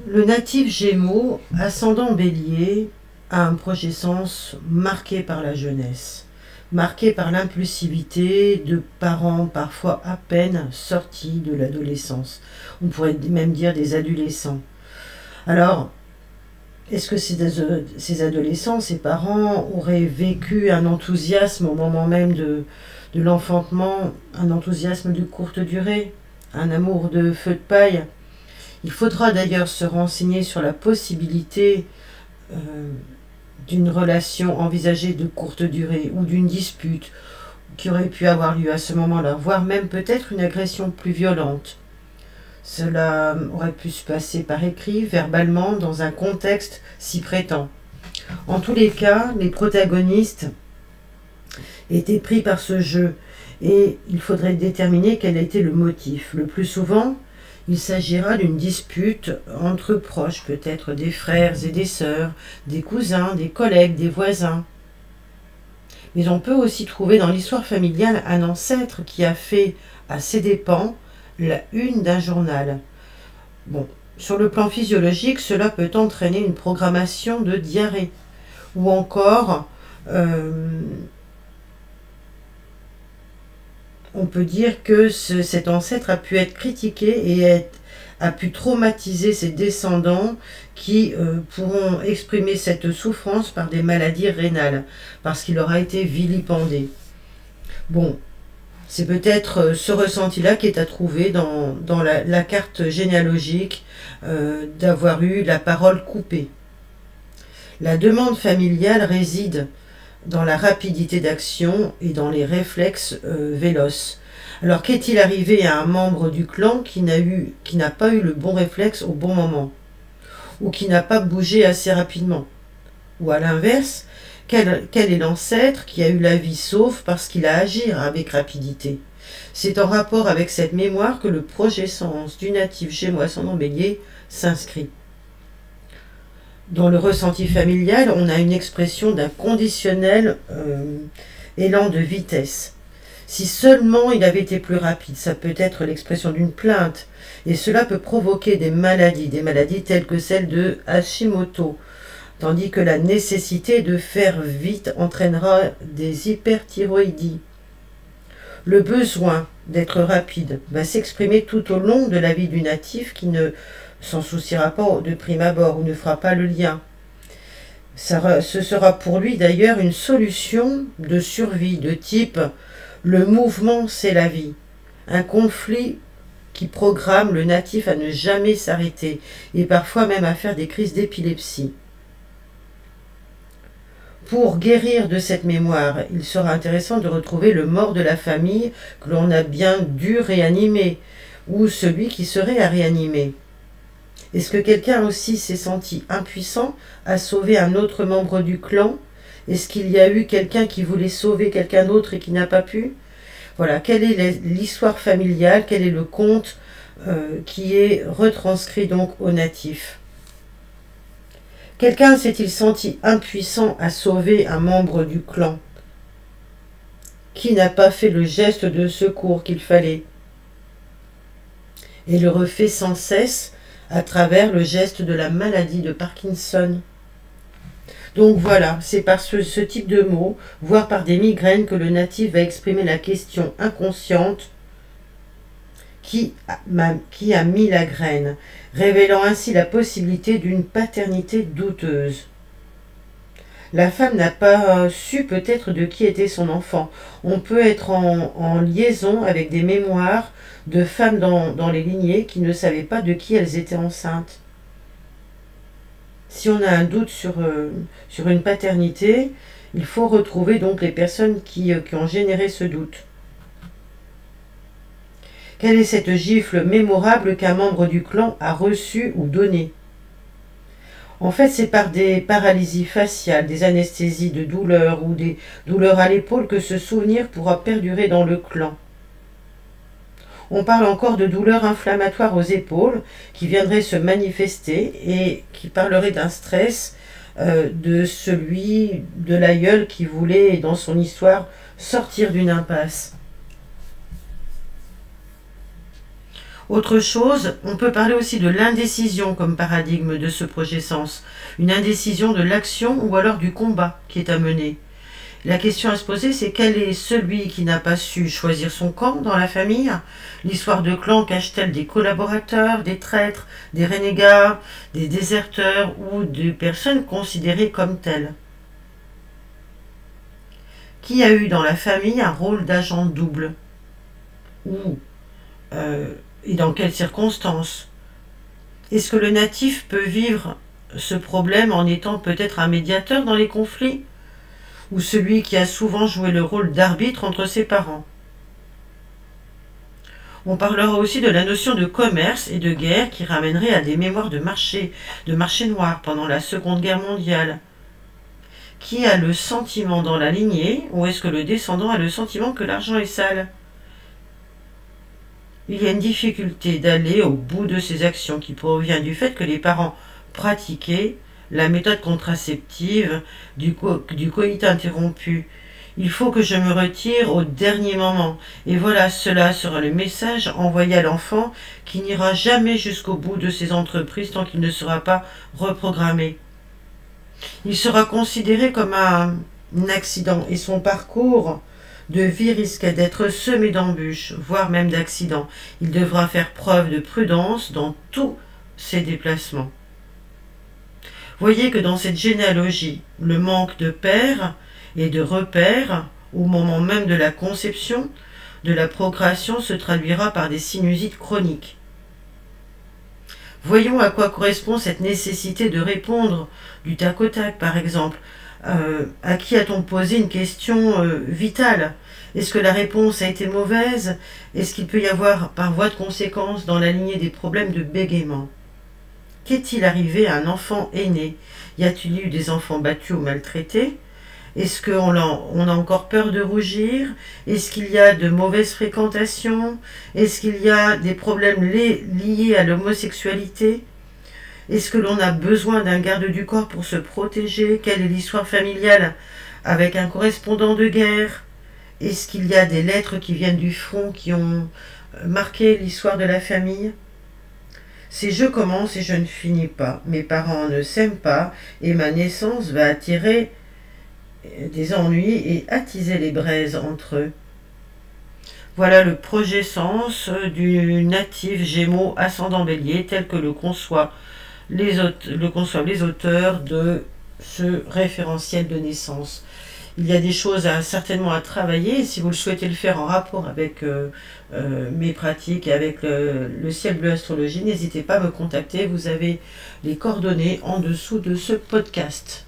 Le natif Gémeaux, ascendant Bélier, a un projet sens marqué par la jeunesse, marqué par l'impulsivité de parents parfois à peine sortis de l'adolescence. On pourrait même dire des adolescents. Alors, est-ce que ces adolescents, ces parents auraient vécu un enthousiasme au moment même de l'enfantement, un enthousiasme de courte durée, un amour de feu de paille? Il faudra d'ailleurs se renseigner sur la possibilité euh, d'une relation envisagée de courte durée ou d'une dispute qui aurait pu avoir lieu à ce moment-là, voire même peut-être une agression plus violente. Cela aurait pu se passer par écrit, verbalement, dans un contexte s'y prêtant. En tous les cas, les protagonistes étaient pris par ce jeu et il faudrait déterminer quel était le motif. Le plus souvent, il s'agira d'une dispute entre proches, peut-être des frères et des sœurs, des cousins, des collègues, des voisins. Mais on peut aussi trouver dans l'histoire familiale un ancêtre qui a fait, à ses dépens, la une d'un journal. Bon, sur le plan physiologique, cela peut entraîner une programmation de diarrhée. Ou encore, on peut dire que cet ancêtre a pu être critiqué et a pu traumatiser ses descendants qui pourront exprimer cette souffrance par des maladies rénales, parce qu'il aura été vilipendé. Bon, c'est peut-être ce ressenti-là qui est à trouver dans la carte généalogique d'avoir eu la parole coupée. La demande familiale réside dans la rapidité d'action et dans les réflexes véloces. Alors qu'est-il arrivé à un membre du clan qui n'a pas eu le bon réflexe au bon moment, ou qui n'a pas bougé assez rapidement? Ou à l'inverse, quel est l'ancêtre qui a eu la vie sauve parce qu'il a agi avec rapidité? C'est en rapport avec cette mémoire que le projet sens du natif Gémeaux ascendant Bélier s'inscrit. Dans le ressenti familial, on a une expression d'un conditionnel élan de vitesse. Si seulement il avait été plus rapide, ça peut être l'expression d'une plainte, et cela peut provoquer des maladies telles que celle de Hashimoto, tandis que la nécessité de faire vite entraînera des hyperthyroïdies. Le besoin d'être rapide va s'exprimer tout au long de la vie du natif qui ne s'en souciera pas de prime abord ou ne fera pas le lien. Ce sera pour lui d'ailleurs une solution de survie de type « le mouvement c'est la vie », un conflit qui programme le natif à ne jamais s'arrêter et parfois même à faire des crises d'épilepsie. Pour guérir de cette mémoire, il sera intéressant de retrouver le mort de la famille que l'on a bien dû réanimer, ou celui qui serait à réanimer. Est-ce que quelqu'un aussi s'est senti impuissant à sauver un autre membre du clan? Est-ce qu'il y a eu quelqu'un qui voulait sauver quelqu'un d'autre et qui n'a pas pu? Voilà, quelle est l'histoire familiale, quel est le conte qui est retranscrit donc au natif? Quelqu'un s'est-il senti impuissant à sauver un membre du clan? Qui n'a pas fait le geste de secours qu'il fallait? Et le refait sans cesse à travers le geste de la maladie de Parkinson. Donc voilà, c'est par ce type de mots, voire par des migraines, que le natif va exprimer la question inconsciente qui a mis la graine, révélant ainsi la possibilité d'une paternité douteuse. La femme n'a pas su peut-être de qui était son enfant. On peut être en liaison avec des mémoires de femmes dans les lignées qui ne savaient pas de qui elles étaient enceintes. Si on a un doute sur une paternité, il faut retrouver donc les personnes qui ont généré ce doute. Quelle est cette gifle mémorable qu'un membre du clan a reçue ou donnée? En fait, c'est par des paralysies faciales, des anesthésies de douleur ou des douleurs à l'épaule que ce souvenir pourra perdurer dans le clan. On parle encore de douleurs inflammatoires aux épaules qui viendraient se manifester et qui parleraient d'un stress de celui de l'aïeul qui voulait, dans son histoire, sortir d'une impasse. Autre chose, on peut parler aussi de l'indécision comme paradigme de ce projet sens. Une indécision de l'action ou alors du combat qui est à mener. La question à se poser, c'est quel est celui qui n'a pas su choisir son camp dans la famille? L'histoire de clan cache-t-elle des collaborateurs, des traîtres, des renégats, des déserteurs ou des personnes considérées comme telles? Qui a eu dans la famille un rôle d'agent double? Ou et dans quelles circonstances? Est-ce que le natif peut vivre ce problème en étant peut-être un médiateur dans les conflits? Ou celui qui a souvent joué le rôle d'arbitre entre ses parents? On parlera aussi de la notion de commerce et de guerre qui ramènerait à des mémoires de marché noir pendant la Seconde Guerre mondiale. Qui a le sentiment dans la lignée, ou est-ce que le descendant a le sentiment que l'argent est sale? Il y a une difficulté d'aller au bout de ces actions qui provient du fait que les parents pratiquaient la méthode contraceptive du coït interrompu. Il faut que je me retire au dernier moment. Et voilà, cela sera le message envoyé à l'enfant qui n'ira jamais jusqu'au bout de ses entreprises tant qu'il ne sera pas reprogrammé. Il sera considéré comme un accident et son parcours de vie risque d'être semé d'embûches, voire même d'accidents. Il devra faire preuve de prudence dans tous ses déplacements. Voyez que dans cette généalogie, le manque de père et de repères, au moment même de la conception, de la procréation, se traduira par des sinusites chroniques. Voyons à quoi correspond cette nécessité de répondre du tac au tac, par exemple. À qui a-t-on posé une question vitale? Est-ce que la réponse a été mauvaise? Est-ce qu'il peut y avoir, par voie de conséquence, dans la lignée des problèmes de bégaiement? Qu'est-il arrivé à un enfant aîné? Y a-t-il eu des enfants battus ou maltraités? Est-ce qu'on a encore peur de rougir? Est-ce qu'il y a de mauvaises fréquentations? Est-ce qu'il y a des problèmes liés à l'homosexualité? Est-ce que l'on a besoin d'un garde du corps pour se protéger? Quelle est l'histoire familiale avec un correspondant de guerre? Est-ce qu'il y a des lettres qui viennent du front qui ont marqué l'histoire de la famille? C'est je commence et je ne finis pas. Mes parents ne s'aiment pas et ma naissance va attirer des ennuis et attiser les braises entre eux. Voilà le projet sens du natif Gémeaux ascendant Bélier tel que le conçoivent les auteurs de ce référentiel de naissance. Il y a des choses certainement à travailler, et si vous le souhaitez le faire en rapport avec mes pratiques et avec le ciel bleu astrologie, n'hésitez pas à me contacter, vous avez les coordonnées en dessous de ce podcast.